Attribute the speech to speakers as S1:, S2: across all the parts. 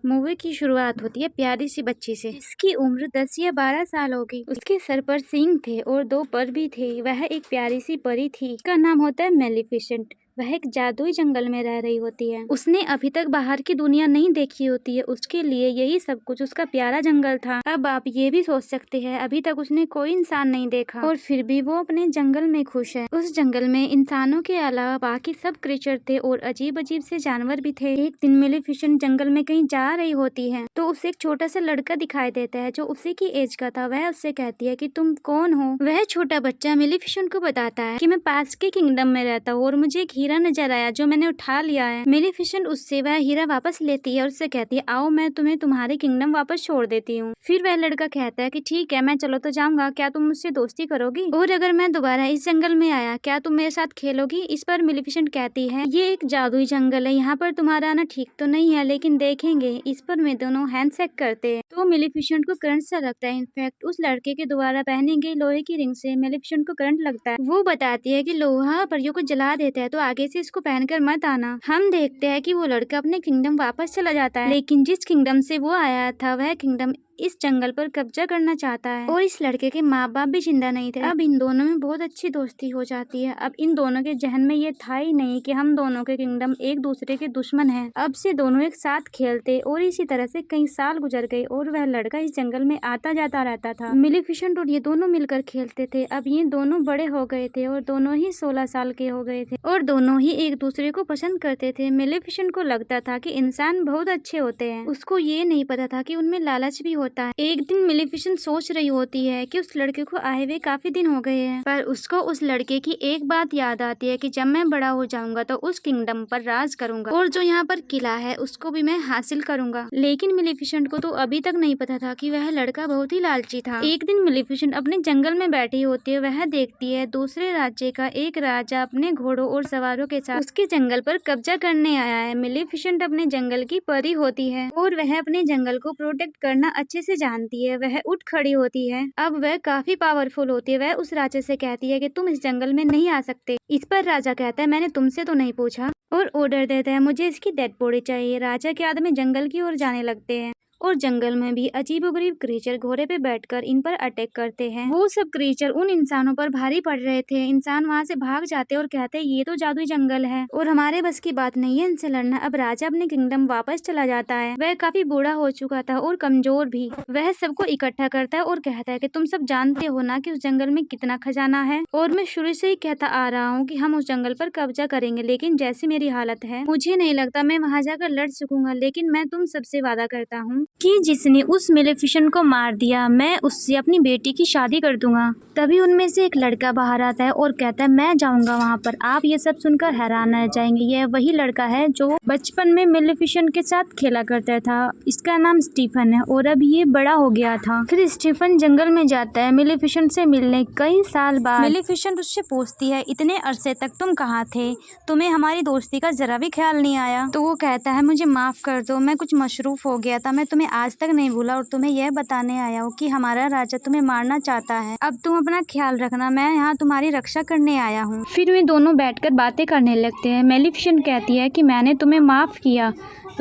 S1: Movie की शुरुआत होती है प्यारी सी बच्ची से, जिसकी उम्र 10 या 12 साल होगी। उसके सर पर सींग थे और 2 पर भी थे। वह एक प्यारी सी परी थी। उसका नाम होता है मेलिफिसेंट। वह एक जादुई जंगल में रह रही होती है। उसने अभी तक बाहर की दुनिया नहीं देखी होती है। उसके लिए यही सब कुछ उसका प्यारा जंगल था। अब आप ये भी सोच सकते हैं, अभी तक उसने कोई इंसान नहीं देखा और फिर भी वो अपने जंगल में खुश है। उस जंगल में इंसानों के अलावा बाकी सब क्रीचर थे और अजीब अजीब से जानवर भी थे। एक दिन मेलिफिसेंट जंगल में कहीं जा रही होती है तो उसे एक छोटा सा लड़का दिखाई देता है जो उसी की एज का था। वह उससे कहती है कि तुम कौन हो। वह छोटा बच्चा मेलिफिसेंट को बताता है कि मैं पास के किंगडम में रहता हूँ और मुझे एक हीरा नजर आया जो मैंने उठा लिया है। मेलिफिसेंट उससे वह हीरा वापस लेती है और उससे कहती है आओ मैं तुम्हें तुम्हारे किंगडम वापस छोड़ देती हूँ। फिर वह लड़का कहता है कि ठीक है मैं चलो तो जाऊंगा, क्या तुम मुझसे दोस्ती करोगी और अगर मैं दोबारा इस जंगल में आया क्या तुम मेरे साथ खेलोगी। इस पर मेलिफिसेंट कहती है ये एक जादुई जंगल है, यहाँ पर तुम्हारा आना ठीक तो नहीं है लेकिन देखेंगे। इस पर वे दोनों हैंडशेक करते हैं तो मेलिफिसेंट को करंट सा लगता है। इनफैक्ट उस लड़के के द्वारा पहनी गई लोहे की रिंग से मेलिफिसेंट को करंट लगता है। वो बताती है कि लोहा परियों को जला देता है तो आगे से इसको पहनकर मत आना। हम देखते हैं कि वो लड़का अपने किंगडम वापस चला जाता है, लेकिन जिस किंगडम से वो आया था वह किंगडम इस जंगल पर कब्जा करना चाहता है और इस लड़के के माँ बाप भी जिंदा नहीं थे। अब इन दोनों में बहुत अच्छी दोस्ती हो जाती है। अब इन दोनों के जहन में ये था ही नहीं कि हम दोनों के किंगडम एक दूसरे के दुश्मन हैं। अब से दोनों एक साथ खेलते और इसी तरह से कई साल गुजर गए और वह लड़का इस जंगल में आता जाता रहता था। मेलिफिसेंट और ये दोनों मिलकर खेलते थे। अब ये दोनों बड़े हो गए थे और दोनों ही 16 साल के हो गए थे और दोनों ही एक दूसरे को पसंद करते थे। मेलिफिसेंट को लगता था कि इंसान बहुत अच्छे होते हैं। उसको ये नहीं पता था कि उनमें लालच भी होता है। एक दिन मेलिफिसेंट सोच रही होती है कि उस लड़के को आए हुए काफी दिन हो गए हैं, पर उसको उस लड़के की एक बात याद आती है कि जब मैं बड़ा हो जाऊंगा तो उस किंगडम पर राज करूंगा और जो यहाँ पर किला है उसको भी मैं हासिल करूंगा। लेकिन मेलिफिसेंट को तो अभी तक नहीं पता था कि वह लड़का बहुत ही लालची था। एक दिन मेलिफिसेंट अपने जंगल में बैठी होती है। वह देखती है दूसरे राज्य का एक राजा अपने घोड़ों और सवारों के साथ उसके जंगल पर कब्जा करने आया है। मेलिफिसेंट अपने जंगल की परी होती है और वह अपने जंगल को प्रोटेक्ट करना अच्छे से जानती है। वह उठ खड़ी होती है। अब वह काफी पावरफुल होती है। वह उस राजा से कहती है कि तुम इस जंगल में नहीं आ सकते। इस पर राजा कहता है मैंने तुमसे तो नहीं पूछा और ऑर्डर देता है मुझे इसकी डेड बॉडी चाहिए। राजा के आदमी जंगल की ओर जाने लगते हैं और जंगल में भी अजीबोगरीब क्रीचर घोड़े पे बैठकर इन पर अटैक करते हैं। वो सब क्रीचर उन इंसानों पर भारी पड़ रहे थे। इंसान वहाँ से भाग जाते और कहते ये तो जादुई जंगल है और हमारे बस की बात नहीं है इनसे लड़ना। अब राजा अपने किंगडम वापस चला जाता है। वह काफी बूढ़ा हो चुका था और कमजोर भी। वह सबको इकट्ठा करता है और कहता है कि तुम सब जानते हो ना कि उस जंगल में कितना खजाना है और मैं शुरू से ही कहता आ रहा हूँ कि हम उस जंगल पर कब्जा करेंगे, लेकिन जैसी मेरी हालत है मुझे नहीं लगता मैं वहाँ जाकर लड़ सकूंगा। लेकिन मैं तुम सबसे वादा करता हूँ कि जिसने उस मेलिफिसेंट को मार दिया मैं उससे अपनी बेटी की शादी कर दूंगा। तभी उनमें से एक लड़का बाहर आता है और कहता है मैं जाऊंगा वहाँ पर। आप ये सब सुनकर हैरान रह जाएंगे। यह वही लड़का है जो बचपन में मेलिफिसेंट के साथ खेला करता था। इसका नाम स्टीफन है और अब ये बड़ा हो गया था। फिर स्टीफन जंगल में जाता है मेलिफिसेंट से मिलने। कई साल बाद मेलिफिसेंट उससे पूछती है इतने अरसे तक तुम कहाँ थे, तुम्हें हमारी दोस्ती का जरा भी ख्याल नहीं आया। तो वो कहता है मुझे माफ कर दो, मैं कुछ मशरूफ हो गया था। मैं तुम्हें आज तक नहीं भूला और तुम्हें यह बताने आया हूँ कि हमारा राजा तुम्हें मारना चाहता है। अब तुम अपना ख्याल रखना, मैं यहाँ तुम्हारी रक्षा करने आया हूँ। फिर वे दोनों बैठकर बातें करने लगते हैं। मेलिफिसेंट कहती है कि मैंने तुम्हें माफ किया।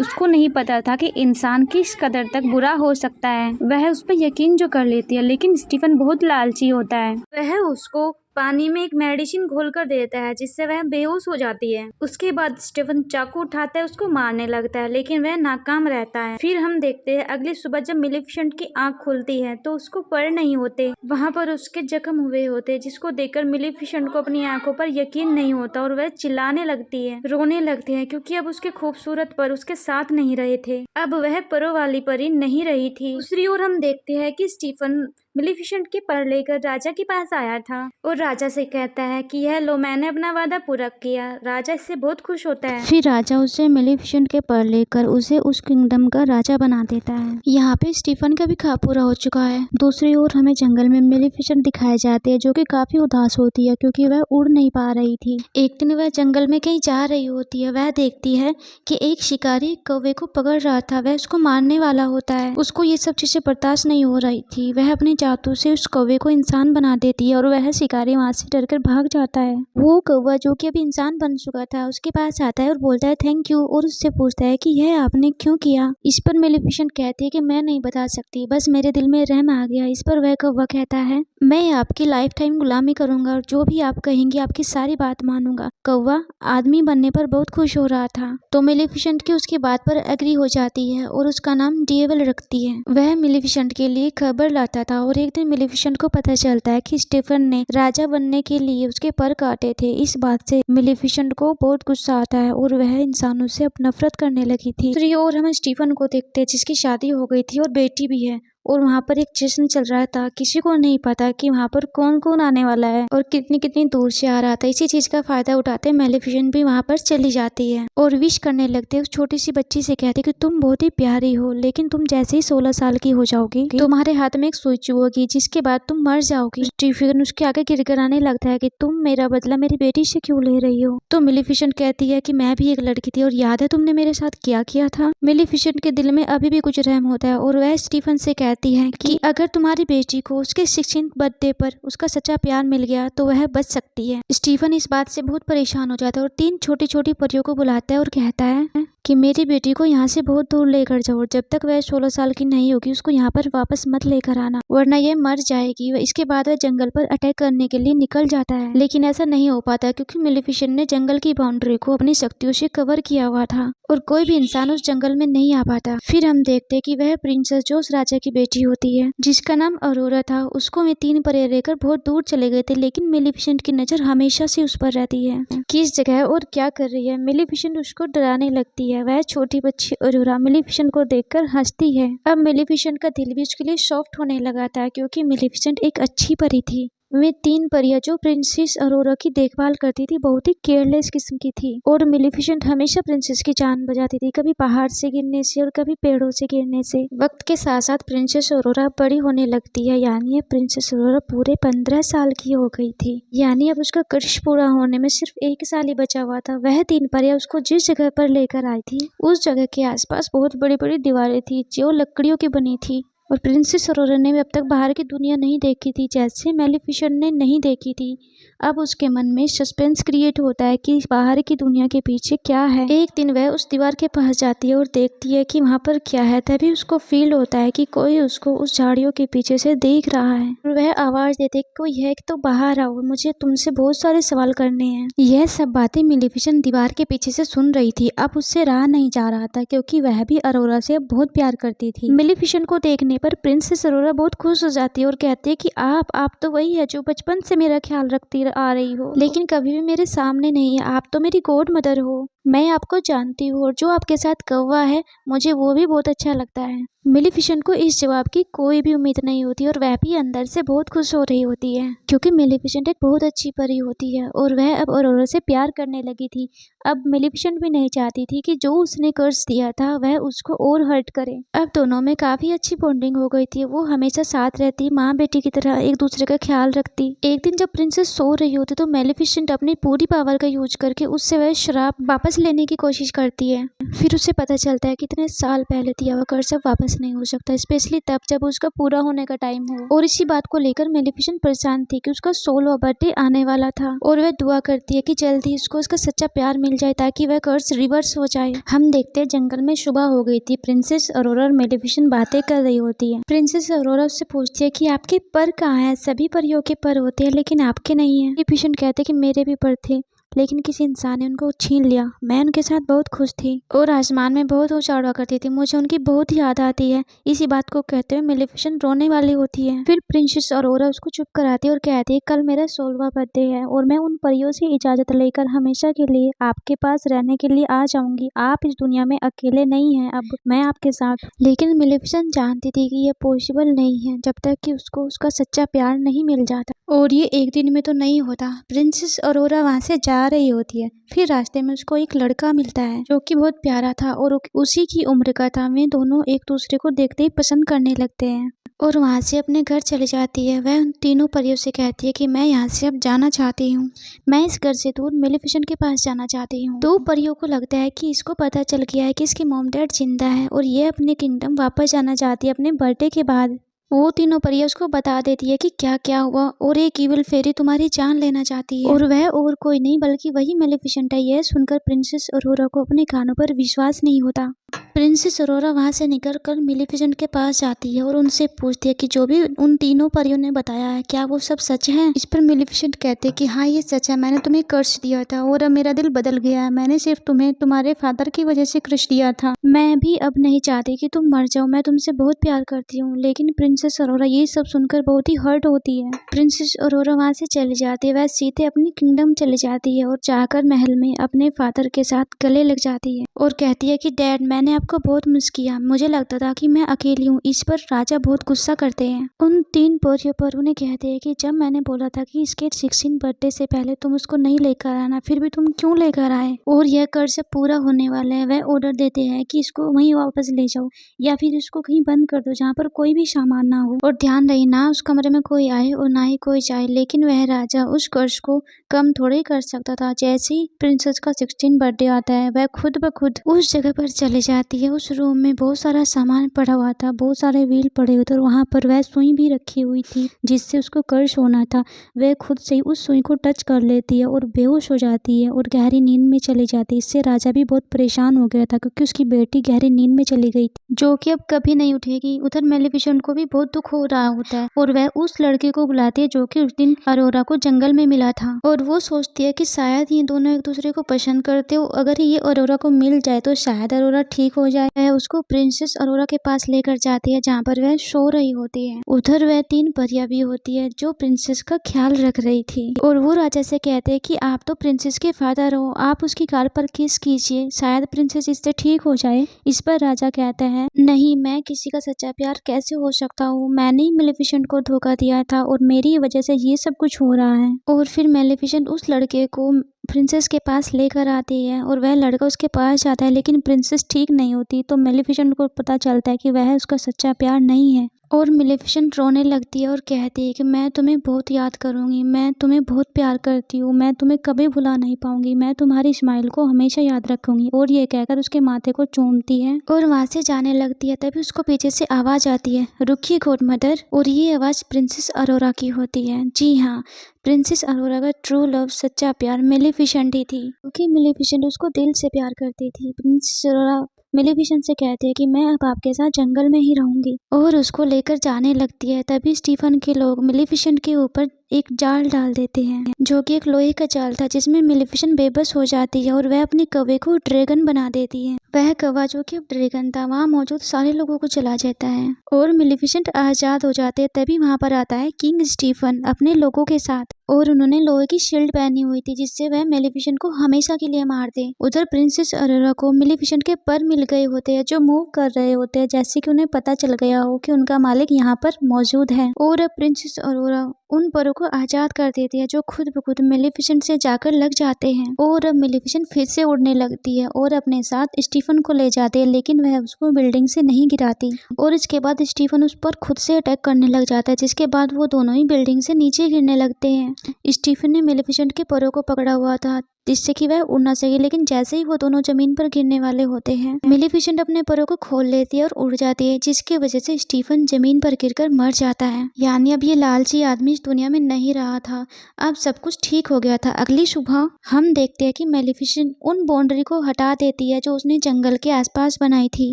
S1: उसको नहीं पता था कि इंसान किस कदर तक बुरा हो सकता है। वह उस पर यकीन जो कर लेती है, लेकिन स्टीफन बहुत लालची होता है। वह उसको पानी में एक मेडिसिन घोलकर देता है जिससे वह बेहोश हो जाती है। उसके बाद स्टीफन चाकू उठाता है, उसको मारने लगता है, लेकिन वह नाकाम रहता है। फिर हम देखते हैं अगली सुबह जब मेलिफिसेंट की आंख खुलती है तो उसको पर नहीं होते, वहाँ पर उसके जख्म हुए होते, जिसको देखकर मेलिफिसेंट को अपनी आंखों पर यकीन नहीं होता और वह चिल्लाने लगती है, रोने लगती है, क्योंकि अब उसके खूबसूरत पर उसके साथ नहीं रहे थे। अब वह परों वाली परी नहीं रही थी। दूसरी ओर हम देखते हैं कि स्टीफन मेलिफिसेंट के पर लेकर राजा के पास आया था और राजा से कहता है कि यह लो, मैंने अपना वादा पूरा किया। राजा इससे बहुत खुश होता है। फिर राजा उसे मेलिफिसेंट के पर लेकर उसे उस किंगडम का राजा बना देता है। यहाँ पे स्टीफन का भी ख्वाब पूरा हो चुका है। दूसरी ओर हमें जंगल में मेलिफिसेंट दिखाए जाते हैं जो कि काफी उदास होती है क्योंकि वह उड़ नहीं पा रही थी। एक दिन वह जंगल में कहीं जा रही होती है। वह देखती है कि एक शिकारी कौवे को पकड़ रहा था। वह उसको मारने वाला होता है। उसको ये सब चीजें बर्दाश्त नहीं हो रही थी। वह अपने जादू से उस कौवे को इंसान बना देती है और वह शिकारी वहाँ से डरकर भाग जाता है। वो कौवा जो कि अभी इंसान बन चुका था उसके पास आता है और बोलता है थैंक यू, और उससे पूछता है कि यह आपने क्यों किया। इस पर मेलिफिसेंट कहती है कि मैं नहीं बता सकती, बस मेरे दिल में रहम आ गया। इस पर वह कौवा कहता है मैं आपकी लाइफ टाइम गुलामी करूंगा और जो भी आप कहेंगी आपकी सारी बात मानूंगा। कौवा आदमी बनने पर बहुत खुश हो रहा था, तो मेलिफिसेंट की उसकी बात पर एग्री हो जाती है और उसका नाम डेविल रखती है। वह मेलिफिसेंट के लिए खबर लाता था और एक दिन मेलिफिसेंट को पता चलता है कि स्टीफन ने राजा बनने के लिए उसके पर काटे थे। इस बात से मेलिफिसेंट को बहुत गुस्सा आता है और वह इंसानों से अब नफरत करने लगी थी। दूसरी ओर हम स्टीफन को देखते हैं जिसकी शादी हो गई थी और बेटी भी है, और वहाँ पर एक जश्न चल रहा था। किसी को नहीं पता कि वहाँ पर कौन कौन आने वाला है और कितनी कितनी दूर से आ रहा था। इसी चीज का फायदा उठाते मेलिफिसेंट भी वहाँ पर चली जाती है और विश करने लगते हैं। उस छोटी सी बच्ची से कहती कि तुम बहुत ही प्यारी हो, लेकिन तुम जैसे ही 16 साल की हो जाओगी तुम्हारे हाथ में एक सुई चुभेगी जिसके बाद तुम मर जाओगी। स्टीफन उसके आगे गिड़गिड़ाने लगता है कि तुम मेरा बदला मेरी बेटी से क्यों ले रही हो। तो मेलिफिसेंट कहती है कि मैं भी एक लड़की थी और याद है तुमने मेरे साथ क्या किया था। मेलिफिसेंट के दिल में अभी भी कुछ रहम होता है और वह स्टीफन से कहती है कि अगर तुम्हारी बेटी को उसके 16th बर्थडे पर उसका सच्चा प्यार मिल गया तो वह बच सकती है। स्टीफन इस बात से बहुत परेशान हो जाता है और 3 छोटी छोटी परियों को बुलाता है और कहता है कि मेरी बेटी को यहाँ से बहुत दूर लेकर जाओ, जब तक वह 16 साल की नहीं होगी उसको यहाँ पर वापस मत लेकर आना वरना यह मर जाएगी। इसके बाद वह जंगल पर अटैक करने के लिए निकल जाता है, लेकिन ऐसा नहीं हो पाता क्योंकि मेलिफिसेंट ने जंगल की बाउंड्री को अपनी शक्तियों से कवर किया हुआ था और कोई भी इंसान उस जंगल में नहीं आ पाता। फिर हम देखते हैं कि वह प्रिंसेस जो उस राजा की बेटी होती है जिसका नाम अरोरा था, उसको वे 3 परे लेकर बहुत दूर चले गए थे, लेकिन मेलिफिसेंट की नजर हमेशा से उस पर रहती है किस जगह और क्या कर रही है। मेलिफिसेंट उसको डराने लगती है। वह छोटी बच्ची अरोरा मेलिफिसेंट को देखकर हंसती है। अब मेलिफिसेंट का दिल भी उसके लिए सॉफ्ट होने लगा था क्योंकि मेलिफिसेंट एक अच्छी परी थी। वे 3 परियां जो प्रिंसेस अरोरा की देखभाल करती थी बहुत ही केयरलेस किस्म की थी और मेलिफिसेंट हमेशा प्रिंसेस की जान बचाती थी, कभी पहाड़ से गिरने से और कभी पेड़ों से गिरने से। वक्त के साथ साथ प्रिंसेस अरोरा बड़ी होने लगती है, यानी अब प्रिंसेस अरोरा पूरे 15 साल की हो गई थी। यानी अब उसका क्रश पूरा होने में सिर्फ 1 साल ही बचा हुआ था। वह 3 परियां उसको जिस जगह पर लेकर आई थी उस जगह के आसपास बहुत बड़ी बड़ी दीवारें थी जो लकड़ियों की बनी थी और प्रिंसेस अरोरा ने अब तक बाहर की दुनिया नहीं देखी थी जैसे मेलिफिसेंट ने नहीं देखी थी। अब उसके मन में सस्पेंस क्रिएट होता है कि बाहर की दुनिया के पीछे क्या है। एक दिन वह उस दीवार के पास जाती है और देखती है कि वहाँ पर क्या है। तभी उसको फील होता है कि कोई उसको उस झाड़ियों के पीछे से देख रहा है और वह आवाज देती है कोई है तो बाहर आओ, मुझे तुमसे बहुत सारे सवाल करने हैं। यह सब बातें मेलिफिसेंट दीवार के पीछे से सुन रही थी। अब उससे रहा नहीं जा रहा था क्योंकि वह भी अरोरा से बहुत प्यार करती थी। मेलिफिसेंट को देखने पर प्रिंसेस अरोरा बहुत खुश हो जाती है और कहती है कि आप तो वही है जो बचपन से मेरा ख्याल रखती आ रही हो, लेकिन कभी भी मेरे सामने नहीं है। आप तो मेरी गॉड मदर हो, मैं आपको जानती हूँ और जो आपके साथ कौवा है मुझे वो भी बहुत अच्छा लगता है। मेलिफिसेंट को इस जवाब की कोई भी उम्मीद नहीं होती और वह भी अंदर से बहुत खुश हो रही होती है क्योंकि मेलिफिसेंट एक बहुत अच्छी परी होती है और वह अब अरोरा से प्यार करने लगी थी। अब मेलिफिसेंट भी नहीं चाहती थी कि जो उसने कर्ज दिया था वह उसको और हर्ट करे। अब दोनों में काफी अच्छी बॉन्डिंग हो गई थी। वो हमेशा साथ रहती, माँ बेटी की तरह एक दूसरे का ख्याल रखती। एक दिन जब प्रिंसेस सो रही होती तो मेलिफिसेंट अपनी पूरी पावर का यूज करके उससे वह शराब वापस लेने की कोशिश करती है। फिर उसे पता चलता है कि इतने साल पहले दिया हुआ कर्ज अब वापस नहीं हो सकता, स्पेशली तब जब उसका पूरा होने का टाइम हो। और इसी बात को लेकर मेलिफिसेंट परेशान थी कि उसका 16वां बर्थडे आने वाला था और वह दुआ करती है कि जल्दी उसको उसका सच्चा प्यार मिल जाए ताकि वह कर्ज रिवर्स हो जाए। हम देखते हैं जंगल में सुबह हो गई थी। प्रिंसेस अरोरा और मेलिफिसेंट बातें कर रही होती है। प्रिंसेस अरोरा उससे पूछती है कि आपके पर कहाँ है। सभी परियों के पर होते हैं लेकिन आपके नहीं है। मेलिफिसेंट कहते कि मेरे भी पर थे लेकिन किसी इंसान ने उनको छीन लिया। मैं उनके साथ बहुत खुश थी और आसमान में बहुत ऊंचा उड़ा करती थी, मुझे उनकी बहुत याद आती है। इसी बात को कहते हुए मेलिफिसेंट रोने वाली होती है। फिर प्रिंसेस अरोरा उसको चुप कराती है और कहती है कल मेरा 16वां बर्थडे है और मैं उन परियों से इजाजत लेकर हमेशा के लिए आपके पास रहने के लिए आ जाऊंगी। आप इस दुनिया में अकेले नहीं हैं, अब मैं आपके साथ। लेकिन मेलिफिसेंट जानती थी कि यह पॉसिबल नहीं है जब तक कि उसको उसका सच्चा प्यार नहीं मिल जाता और ये एक दिन में तो नहीं होता। प्रिंसेस अरोरा वहाँ से जा रही होती है। फिर रास्ते में उसको एक लड़का मिलता है जो कि बहुत प्यारा था और उसी की उम्र का था। वे दोनों एक दूसरे को देखते ही पसंद करने लगते हैं और वहाँ से अपने घर चली जाती है। वह उन तीनों परियों से कहती है कि मैं यहाँ से अब जाना चाहती हूँ, मैं इस घर से दूर मेलिफिसेंट के पास जाना चाहती हूँ। 2 परियों को लगता है कि इसको पता चल गया है कि इसकी मॉम डैड जिंदा है और ये अपने किंगडम वापस जाना चाहती है अपने बर्थडे के बाद। वो तीनों परियां उसको बता देती है कि क्या क्या हुआ और एक इविल फेरी तुम्हारी जान लेना चाहती है और वह और कोई नहीं बल्कि वही मेलिफिसेंट है। यह सुनकर प्रिंसेस अरोरा को अपने कानों पर विश्वास नहीं होता। प्रिंसेस अरोरा वहां से निकलकर मेलिफिसेंट के पास जाती है और उनसे पूछती है कि जो भी उन तीनों परियों ने बताया है क्या वो सब सच है। इस पर मेलिफिसेंट कहते हैं कि हाँ ये सच है, मैंने तुम्हें कर्ज दिया था और अब मेरा दिल बदल गया है। मैंने सिर्फ तुम्हें तुम्हारे फादर की वजह से कर्ज दिया था। मैं भी अब नहीं चाहती कि तुम मर जाओ, मैं तुमसे बहुत प्यार करती हूँ। लेकिन प्रिंसेस अरोरा ये सब सुनकर बहुत ही हर्ट होती है। प्रिंसेस अरोरा वहां से चली जाती है, वह सीधे अपनी किंगडम चली जाती है और जाकर महल में अपने फादर के साथ गले लग जाती है और कहती है कि डैड मैंने आपको बहुत मिस किया, मुझे लगता था कि मैं अकेली हूँ। इस पर राजा बहुत गुस्सा करते हैं। उन तीन परियों पर उन्हें कहते हैं कि जब मैंने बोला था कि इसके 16 बर्थडे से पहले तुम उसको नहीं लेकर आना, फिर भी तुम क्यों लेकर आए। और यह कर्ज जब पूरा होने वाला है वह ऑर्डर देते हैं कि इसको वहीं वापस ले जाओ या फिर इसको कहीं बंद कर दो जहाँ पर कोई भी सामान ना हो और ध्यान रहे ना उस कमरे में कोई आए और ना ही कोई जाए। लेकिन वह राजा उस कर्ज को कम थोड़े कर सकता था। जैसे ही प्रिंसेस का 16 बर्थडे आता है वह खुद ब खुद उस जगह पर चले जाती है। उस रूम में बहुत सारा सामान पड़ा हुआ था, बहुत सारे व्हील पड़े हुए थे और वहाँ पर वह सुई भी रखी हुई थी जिससे उसको कर्ज होना था। वह खुद से ही उस सुई को टच कर लेती है और बेहोश हो जाती है और गहरी नींद में चली जाती है। इससे राजा भी बहुत परेशान हो गया था क्योंकि उसकी बेटी गहरी नींद में चली गई थी जो कि अब कभी नहीं उठेगी। उधर मेलिफिसेंट को भी बहुत दुख हो रहा होता है और वह उस लड़के को बुलाती है जो कि उस दिन अरोरा को जंगल में मिला था और वो सोचती है कि शायद ये दोनों एक दूसरे को पसंद करते हो, अगर ये अरोरा को मिल जाए तो शायद अरोरा ठीक हो जाए। वह उसको प्रिंसेस अरोरा के पास लेकर जाती है जहाँ पर वह सो रही होती है। उधर वह तीन परियां भी होती है जो प्रिंसेस का ख्याल रख रही थी और वो राजा से कहते हैं कि आप तो प्रिंसेस के फादर हो, आप उसकी गाल पर किस कीजिए, शायद प्रिंसेस इससे ठीक हो जाए। इस पर राजा कहता है नहीं, मैं किसी का सच्चा प्यार कैसे हो सकता हूँ, मैंने ही मेलिफिसेंट को धोखा दिया था और मेरी वजह से ये सब कुछ हो रहा है। और फिर मेलिफिसेंट उस लड़के को प्रिंसेस के पास लेकर आती है और वह लड़का उसके पास जाता है लेकिन प्रिंसेस ठीक नहीं होती तो मेलिफिसेंट को पता चलता है कि वह उसका सच्चा प्यार नहीं है और मेलिफिसेंट रोने लगती है और कहती है कि मैं तुम्हें बहुत याद करूंगी, मैं तुम्हें बहुत प्यार करती हूँ, मैं तुम्हें कभी भुला नहीं पाऊंगी, मैं तुम्हारी स्माइल को हमेशा याद रखूंगी। और ये कहकर उसके माथे को चूमती है और वहां से जाने लगती है। तभी उसको पीछे से आवाज आती है, रुकिए गॉड मदर। और ये आवाज प्रिंसेस अरोरा की होती है। जी हाँ, प्रिंसेस अरोरा का ट्रू लव सच्चा प्यार मेलिफिसेंट ही थी क्योंकि मेलिफिसेंट उसको दिल से प्यार करती थी। प्रिंसेस अरोरा मेलिफिसेंट से कहती है कि मैं अब आपके साथ जंगल में ही रहूंगी और उसको लेकर जाने लगती है। तभी स्टीफन के लोग मेलिफिसेंट के ऊपर एक जाल डाल देते हैं जो कि एक लोहे का जाल था जिसमें मेलिफिसेंट बेबस हो जाती है और वह अपने कौवे को ड्रैगन बना देती है। वह कौवा जो कि अब ड्रैगन था वहाँ मौजूद सारे लोगों को चला जाता है और मेलिफिसेंट आजाद हो जाते हैं। तभी वहाँ पर आता है किंग स्टीफन अपने लोगों के साथ और उन्होंने लोहे की शील्ड पहनी हुई थी जिससे वह मेलिफिसेंट को हमेशा के लिए मार दे। उधर प्रिंसेस अरोरा को मेलिफिसेंट के पर मिल गए होते हैं जो मूव कर रहे होते हैं जैसे कि उन्हें पता चल गया हो कि उनका मालिक यहाँ पर मौजूद है और प्रिंसेस अरोरा उन परों को आजाद कर देती है जो खुद ब खुद मेलिफिसेंट से जाकर लग जाते हैं। और अब मेलिफिसेंट फिर से उड़ने लगती है और अपने साथ स्टीफन को ले जाती है लेकिन वह उसको बिल्डिंग से नहीं गिराती और इसके बाद स्टीफन उस पर खुद से अटैक करने लग जाता है जिसके बाद वो दोनों ही बिल्डिंग से नीचे गिरने लगते हैं। स्टीफन ने मेलिफिसेंट के परों को पकड़ा हुआ था जिससे कि वह उड़ ना सके, लेकिन जैसे ही वो दोनों जमीन पर गिरने वाले होते हैं मेलिफिसेंट अपने परों को खोल लेती है और उड़ जाती है जिसकी वजह से स्टीफन जमीन पर गिरकर मर जाता है। यानी अब ये लालची आदमी इस दुनिया में नहीं रहा था, अब सब कुछ ठीक हो गया था। अगली सुबह हम देखते हैं कि मेलिफिसेंट उन बाउंड्री को हटा देती है जो उसने जंगल के आसपास बनाई थी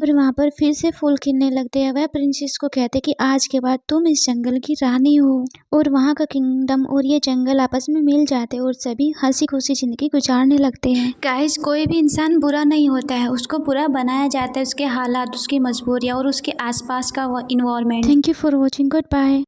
S1: और वहाँ पर फिर से फूल खिलने लगते हैं। वह प्रिंसेस को कहते कि आज के बाद तुम इस जंगल की रानी हो और वहाँ का किंगडम और ये जंगल आपस में मिल जाते और सभी हंसी खुशी जिंदगी गुजारने लगते हैं। गाइस, कोई भी इंसान बुरा नहीं होता है, उसको बुरा बनाया जाता है उसके हालात, उसकी मजबूरियाँ और उसके आसपास का environment. Thank you for watching, good bye.